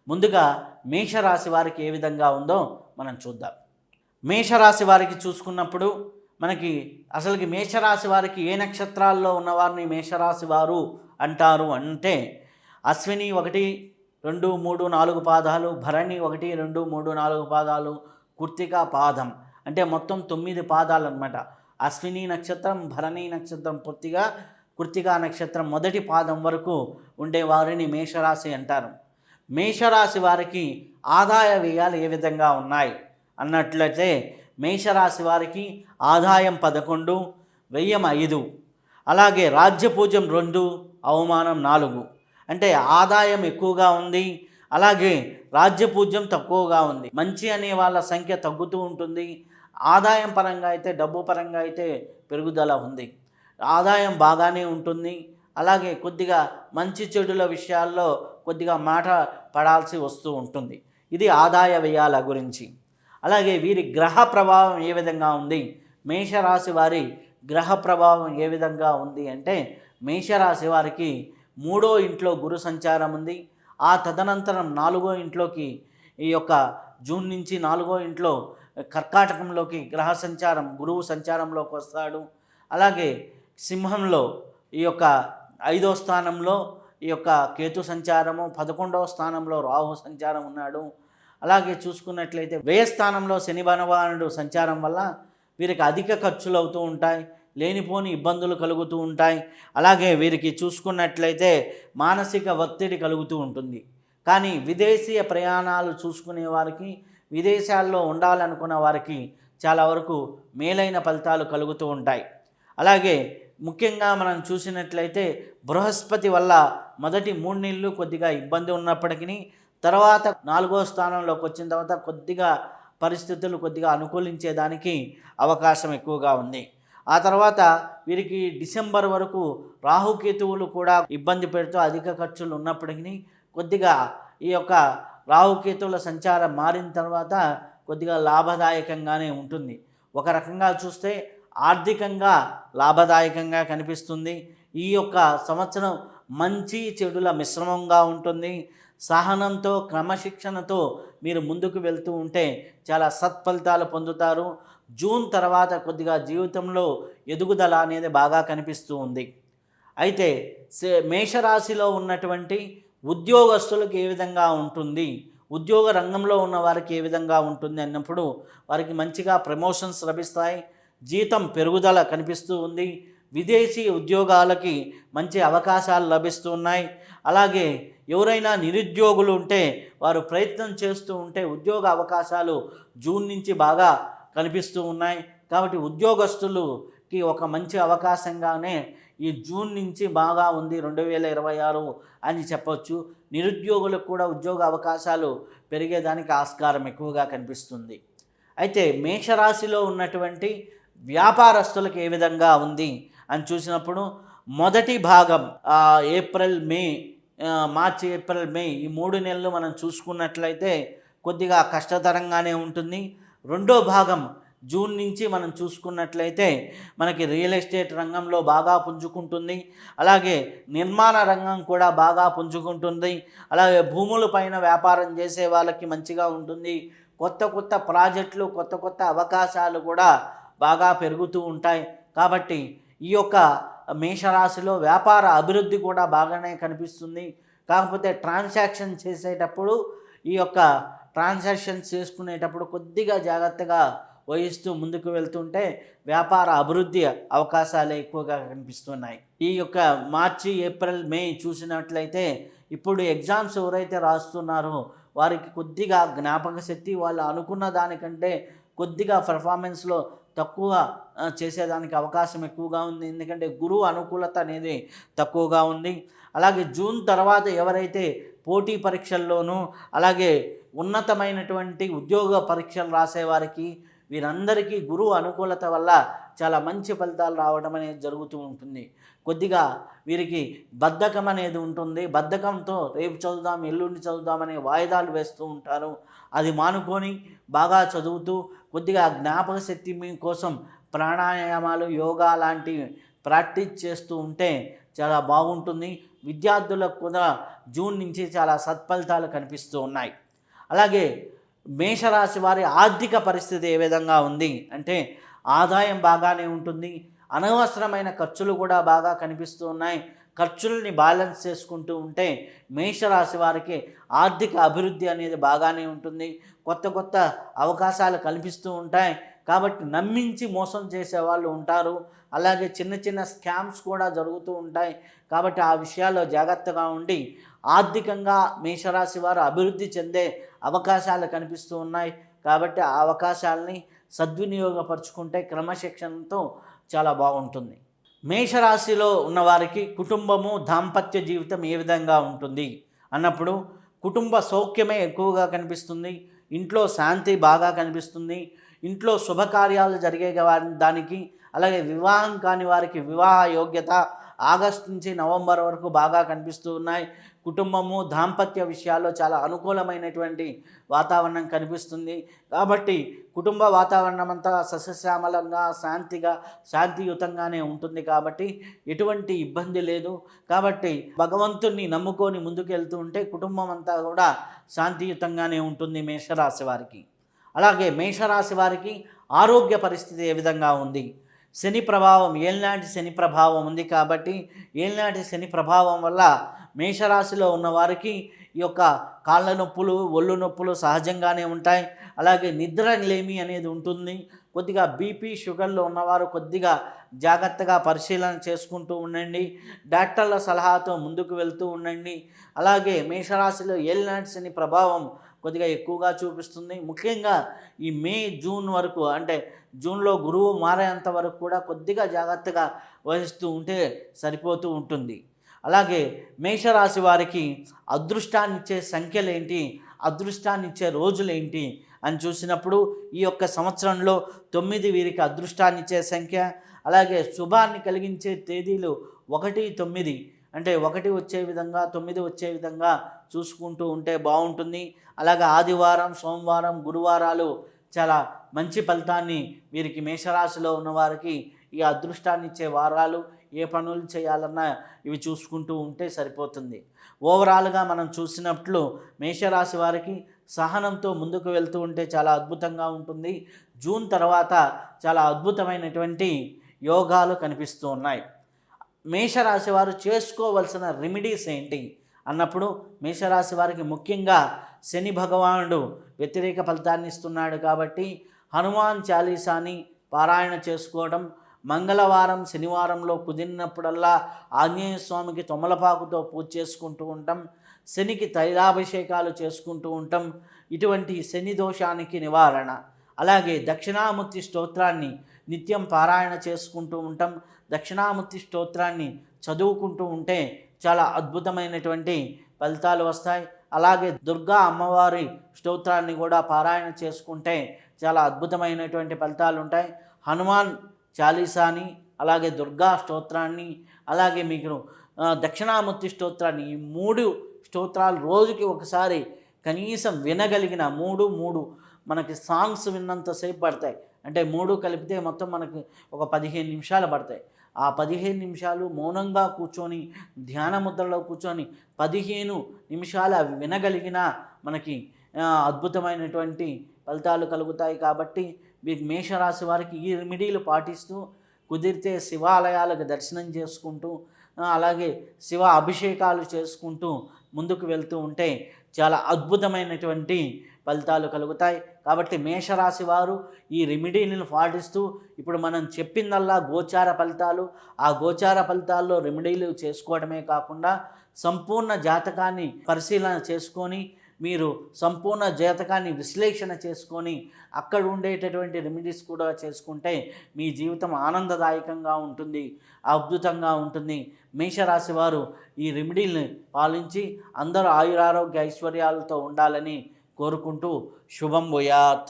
ముందుగా మేషరాశి వారికి ఏ విధంగా ఉందో మనం చూద్దాం. మేషరాశి వారికి చూసుకున్నప్పుడు మనకి అసలుకి మేషరాశి వారికి ఏ నక్షత్రాల్లో ఉన్నవారిని మేషరాశి వారు అంటారు అంటే అశ్విని 1, 2, 3, 4 పాదాలు, భరణి 1, 2, 3, 4 పాదాలు, కృత్తిక పాదం అంటే మొత్తం 9 పాదాలు అన్నమాట. అశ్విని నక్షత్రం, భరణి నక్షత్రం పూర్తిగా, కృత్తిక నక్షత్రం మొదటి పాదం వరకు ఉండే వారిని మేషరాశి అంటారు. మేషరాశి వారికి ఆదాయ వ్యయాలు ఏ విధంగా ఉన్నాయి అన్నట్లయితే మేషరాశి వారికి ఆదాయం 11, వ్యయం 5, అలాగే రాజ్యపూజ్యం 2, అవమానం 4. అంటే ఆదాయం ఎక్కువగా ఉంది, అలాగే రాజ్యపూజ్యం తక్కువగా ఉంది. మంచి అనే వాళ్ళ సంఖ్య తగ్గుతూ ఉంటుంది. ఆదాయం పరంగా అయితే, డబ్బు పరంగా అయితే పెరుగుదల ఉంది. ఆదాయం బాగానే ఉంటుంది. అలాగే కొద్దిగా మంచి చెడుల విషయాల్లో కొద్దిగా మాట పడాల్సి వస్తూ ఉంటుంది. ఇది ఆదాయ వ్యయాల గురించి. అలాగే వీరి గ్రహ ప్రభావం ఏ విధంగా ఉంది, మేషరాశి వారి గ్రహ ప్రభావం ఏ విధంగా ఉంది అంటే మేషరాశి వారికి 3వ ఇంట్లో గురు సంచారం ఉంది. ఆ తదనంతరం 4వ ఇంట్లోకి ఈ యొక్క జూన్ నుంచి 4వ ఇంట్లో కర్కాటకంలోకి గ్రహ సంచారం, గురువు సంచారంలోకి వస్తాడు. అలాగే సింహంలో ఈ యొక్క 5వ స్థానంలో ఈ యొక్క కేతు సంచారము, 11వ స్థానంలో రాహు సంచారం ఉన్నాడు. అలాగే చూసుకున్నట్లయితే వ్యయస్థానంలో శని భగవానుడు సంచారం వల్ల వీరికి అధిక ఖర్చులు అవుతూ ఉంటాయి, లేనిపోని ఇబ్బందులు కలుగుతూ ఉంటాయి. అలాగే వీరికి చూసుకున్నట్లయితే మానసిక ఒత్తిడి కలుగుతూ ఉంటుంది. కానీ విదేశీయ ప్రయాణాలు చూసుకునే వారికి, విదేశాల్లో ఉండాలనుకున్న వారికి చాలా వరకు మేలైన ఫలితాలు కలుగుతూ ఉంటాయి. అలాగే ముఖ్యంగా మనం చూసినట్లయితే బృహస్పతి వల్ల మొదటి 3 నెలలు కొద్దిగా ఇబ్బంది ఉన్నప్పటికీ తర్వాత 4వ స్థానంలోకి వచ్చిన తర్వాత కొద్దిగా పరిస్థితులు కొద్దిగా అనుకూలించేదానికి అవకాశం ఎక్కువగా ఉంది. ఆ తర్వాత వీరికి డిసెంబర్ వరకు రాహుకేతువులు కూడా ఇబ్బంది పెడుతూ అధిక ఖర్చులు ఉన్నప్పటికీ కొద్దిగా ఈ యొక్క రాహుకేతువుల సంచారం మారిన తర్వాత కొద్దిగా లాభదాయకంగానే ఉంటుంది. ఒక రకంగా చూస్తే ఆర్థికంగా లాభదాయకంగా కనిపిస్తుంది. ఈ యొక్క సంవత్సరం మంచి చెడుల మిశ్రమంగా ఉంటుంది. సహనంతో, క్రమశిక్షణతో మీరు ముందుకు వెళ్తూ ఉంటే చాలా సత్ఫలితాలు పొందుతారు. జూన్ తర్వాత కొద్దిగా జీవితంలో ఎదుగుదల అనేది బాగా కనిపిస్తూ ఉంది. అయితే మేషరాశిలో ఉన్నటువంటి ఉద్యోగస్తులకు ఏ విధంగా ఉంటుంది, ఉద్యోగ రంగంలో ఉన్న వారికి ఏ విధంగా ఉంటుంది అన్నప్పుడు వారికి మంచిగా ప్రమోషన్స్ లభిస్తాయి, జీతం పెరుగుదల కనిపిస్తూ ఉంది. విదేశీ ఉద్యోగాలకి మంచి అవకాశాలు లభిస్తూ ఉన్నాయి. అలాగే ఎవరైనా నిరుద్యోగులు ఉంటే వారు ప్రయత్నం చేస్తూ ఉంటే ఉద్యోగ అవకాశాలు జూన్ నుంచి బాగా కనిపిస్తూ ఉన్నాయి. కాబట్టి ఉద్యోగస్తులకి ఒక మంచి అవకాశంగానే ఈ జూన్ నుంచి బాగా ఉంది 2026 అని చెప్పొచ్చు. నిరుద్యోగులకు కూడా ఉద్యోగ అవకాశాలు పెరిగేదానికి ఆస్కారం ఎక్కువగా కనిపిస్తుంది. అయితే మేషరాశిలో ఉన్నటువంటి వ్యాపారస్తులకు ఏ విధంగా ఉంది అని చూసినప్పుడు మొదటి భాగం ఏప్రిల్, మే, మార్చి, ఏప్రిల్, మే ఈ 3 నెలలు మనం చూసుకున్నట్లయితే కొద్దిగా కష్టతరంగానే ఉంటుంది. రెండో భాగం జూన్ నుంచి మనం చూసుకున్నట్లయితే మనకి రియల్ ఎస్టేట్ రంగంలో బాగా పుంజుకుంటుంది. అలాగే నిర్మాణ రంగం కూడా బాగా పుంజుకుంటుంది. అలాగే భూముల పైన వ్యాపారం చేసే వాళ్ళకి మంచిగా ఉంటుంది. కొత్త కొత్త ప్రాజెక్టులు, కొత్త కొత్త అవకాశాలు కూడా బాగా పెరుగుతూ ఉంటాయి. కాబట్టి ఈ యొక్క మేషరాశిలో వ్యాపార అభివృద్ధి కూడా బాగానే కనిపిస్తుంది. కాకపోతే ట్రాన్సాక్షన్ చేసేటప్పుడు ఈ యొక్క ట్రాన్సాక్షన్స్ చేసుకునేటప్పుడు కొద్దిగా జాగ్రత్తగా వహిస్తూ ముందుకు వెళ్తుంటే వ్యాపార అభివృద్ధి అవకాశాలు ఎక్కువగా కనిపిస్తున్నాయి. ఈ యొక్క మార్చి, ఏప్రిల్, మే చూసినట్లయితే ఇప్పుడు ఎగ్జామ్స్ ఎవరైతే రాస్తున్నారో వారికి కొద్దిగా జ్ఞాపక శక్తి వాళ్ళు అనుకున్న దానికంటే కొద్దిగా పర్ఫార్మెన్స్లో తక్కువ చేసేదానికి అవకాశం ఎక్కువగా ఉంది. ఎందుకంటే గురువు అనుకూలత అనేది తక్కువగా ఉంది. అలాగే జూన్ తర్వాత ఎవరైతే పోటీ పరీక్షల్లోనూ అలాగే ఉన్నతమైనటువంటి ఉద్యోగ పరీక్షలు రాసేవారికి వీరందరికీ గురువు అనుకూలత వల్ల చాలా మంచి ఫలితాలు రావడం అనేది జరుగుతూ ఉంటుంది. కొద్దిగా వీరికి బద్ధకం అనేది ఉంటుంది. బద్ధకంతో రేపు చదువుదాం, ఎల్లుండి చదువుదామనే వాయిదాలు వేస్తూ ఉంటారు. అది మానుకొని బాగా చదువుతూ కొద్దిగా జ్ఞాపక శక్తి కోసం ప్రాణాయామాలు, యోగా లాంటివి ప్రాక్టీస్ చేస్తూ ఉంటే చాలా బాగుంటుంది. విద్యార్థులకు కూడా జూన్ నుంచి చాలా సత్ఫలితాలు కనిపిస్తూ ఉన్నాయి. అలాగే మేషరాశి వారి ఆర్థిక పరిస్థితి ఏ విధంగా ఉంది అంటే ఆదాయం బాగానే ఉంటుంది, అనవసరమైన ఖర్చులు కూడా బాగా కనిపిస్తూ ఉన్నాయి. ఖర్చుల్ని బ్యాలెన్స్ చేసుకుంటూ ఉంటే మేషరాశి వారికి ఆర్థిక అభివృద్ధి అనేది బాగానే ఉంటుంది. కొత్త కొత్త అవకాశాలు కనిపిస్తూ ఉంటాయి. కాబట్టి నమ్మించి మోసం చేసే వాళ్ళు ఉంటారు. అలాగే చిన్న చిన్న స్కామ్స్ కూడా జరుగుతూ ఉంటాయి. కాబట్టి ఆ విషయాల్లో జాగ్రత్తగా ఉండి ఆర్థికంగా మేషరాశి వారు అభివృద్ధి చెందే అవకాశాలు కనిపిస్తూ ఉన్నాయి. కాబట్టి ఆ అవకాశాలని సద్వినియోగపరుచుకుంటే క్రమశిక్షణతో చాలా బాగుంటుంది. మేషరాశిలో ఉన్నవారికి కుటుంబము దాంపత్య జీవితం ఏ విధంగా ఉంటుంది అన్నప్పుడు కుటుంబ సౌఖ్యమే ఎక్కువగా కనిపిస్తుంది. ఇంట్లో శాంతి బాగా కనిపిస్తుంది. ఇంట్లో శుభకార్యాలు జరిగే దానికి అలాగే వివాహం కాని వారికి వివాహ యోగ్యత ఆగస్టు నుంచి నవంబర్ వరకు బాగా కనిపిస్తూ ఉన్నాయి. కుటుంబము దాంపత్య విషయాల్లో చాలా అనుకూలమైనటువంటి వాతావరణం కనిపిస్తుంది. కాబట్టి కుటుంబ వాతావరణం అంతా సస్యశ్యామలంగా శాంతియుతంగానే ఉంటుంది. కాబట్టి ఎటువంటి ఇబ్బంది లేదు. కాబట్టి భగవంతుణ్ణి నమ్ముకొని ముందుకెళ్తూ ఉంటే కుటుంబం అంతా కూడా శాంతియుతంగానే ఉంటుంది మేషరాశి వారికి. అలాగే మేషరాశి వారికి ఆరోగ్య పరిస్థితి ఏ విధంగా ఉంది? శని ప్రభావం, ఏలినాటి శని ప్రభావం ఉంది. కాబట్టి ఏలినాటి శని ప్రభావం వల్ల మేషరాశిలో ఉన్నవారికి ఈ యొక్క కాళ్ళ నొప్పులు, ఒళ్ళు నొప్పులు సహజంగానే ఉంటాయి. అలాగే నిద్ర లేమి అనేది ఉంటుంది. కొద్దిగా బీపీ, షుగర్లో ఉన్నవారు కొద్దిగా జాగ్రత్తగా పరిశీలన చేసుకుంటూ ఉండండి. డాక్టర్ల సలహాతో ముందుకు వెళ్తూ ఉండండి. అలాగే మేషరాశిలో ఏలినాటి శని ప్రభావం కొద్దిగా ఎక్కువగా చూపిస్తుంది. ముఖ్యంగా ఈ మే, జూన్ వరకు అంటే జూన్లో గురువు మారేంత వరకు కూడా కొద్దిగా జాగ్రత్తగా వహిస్తూ ఉంటే సరిపోతూ ఉంటుంది. అలాగే మేషరాశి వారికి అదృష్టాన్నిచ్చే సంఖ్యలేంటి, అదృష్టాన్నిచ్చే రోజులేంటి అని చూసినప్పుడు ఈ యొక్క సంవత్సరంలో 9 వీరికి అదృష్టాన్నిచ్చే సంఖ్య. అలాగే శుభాన్ని కలిగించే తేదీలు 1, 9 అంటే 1 వచ్చే విధంగా 9 వచ్చే విధంగా చూసుకుంటూ ఉంటే బాగుంటుంది. అలాగే ఆదివారం, సోమవారం, గురువారాలు చాలా మంచి ఫలితాన్ని వీరికి మేషరాశిలో ఉన్నవారికి ఈ అదృష్టాన్ని ఇచ్చే వారాలు. ఏ పనులు చేయాలన్నా ఇవి చూసుకుంటూ ఉంటే సరిపోతుంది. ఓవరాల్గా మనం చూసినట్లు మేషరాశి వారికి సహనంతో ముందుకు వెళ్తూ ఉంటే చాలా అద్భుతంగా ఉంటుంది. జూన్ తర్వాత చాలా అద్భుతమైనటువంటి యోగాలు కనిపిస్తూ ఉన్నాయి. మేషరాశి వారు చేసుకోవలసిన రెమెడీస్ ఏంటి అన్నప్పుడు మేషరాశి వారికి ముఖ్యంగా శని భగవానుడు వ్యతిరేక ఫలితాన్ని ఇస్తున్నాడు. కాబట్టి హనుమాన్ చాలీసాని పారాయణ చేసుకోవడం, మంగళవారం, శనివారంలో కుదిరినప్పుడల్లా ఆంజనేయ స్వామికి తొమలపాకుతో పూజ చేసుకుంటూ ఉంటాం. శనికి తైలాభిషేకాలు చేసుకుంటూ ఉంటాం. ఇటువంటి శని దోషానికి నివారణ. అలాగే దక్షిణామూర్తి స్తోత్రాన్ని నిత్యం పారాయణ చేసుకుంటూ ఉంటాం. దక్షిణామూర్తి స్తోత్రాన్ని చదువుకుంటూ ఉంటే చాలా అద్భుతమైనటువంటి ఫలితాలు వస్తాయి. అలాగే దుర్గా అమ్మవారి స్తోత్రాన్ని కూడా పారాయణ చేసుకుంటే చాలా అద్భుతమైనటువంటి ఫలితాలు ఉంటాయి. హనుమాన్ చాలీసాని, అలాగే దుర్గా స్తోత్రాన్ని, అలాగే మీకు దక్షిణామూర్తి స్తోత్రాన్ని, ఈ 3 స్తోత్రాలు రోజుకి ఒకసారి కనీసం వినగలిగిన 3 మనకి సాంగ్స్ విన్నంతసేపు పడతాయి. అంటే 3 కలిపితే మొత్తం మనకి ఒక 15 నిమిషాలు పడతాయి. ఆ 15 నిమిషాలు మౌనంగా కూర్చొని ధ్యాన ముద్రలో కూర్చొని 15 నిమిషాలు అవి వినగలిగిన మనకి అద్భుతమైనటువంటి ఫలితాలు కలుగుతాయి. కాబట్టి మీకు మేషరాశి వారికి ఈ రెమెడీలు పాటిస్తూ కుదిరితే శివాలయాలకు దర్శనం చేసుకుంటూ అలాగే శివ అభిషేకాలు చేసుకుంటూ ముందుకు వెళ్తూ ఉంటే చాలా అద్భుతమైనటువంటి ఫలితాలు కలుగుతాయి. కాబట్టి మేషరాశి వారు ఈ రెమెడీలను పాటిస్తూ ఇప్పుడు మనం చెప్పిందల్లా గోచార ఫలితాలు, ఆ గోచార ఫలితాల్లో రెమెడీలు చేసుకోవడమే కాకుండా సంపూర్ణ జాతకాన్ని పరిశీలన చేసుకొని మీరు సంపూర్ణ జాతకాన్ని విశ్లేషణ చేసుకొని అక్కడ ఉండేటటువంటి రెమెడీస్ కూడా చేసుకుంటే మీ జీవితం ఆనందదాయకంగా ఉంటుంది, అద్భుతంగా ఉంటుంది. మేషరాశి వారు ఈ రెమెడీలను పాలించి అందరూ ఆయురారోగ్య ఐశ్వర్యాలతో ఉండాలని కోరుకుంటూ శుభం భూయాత్.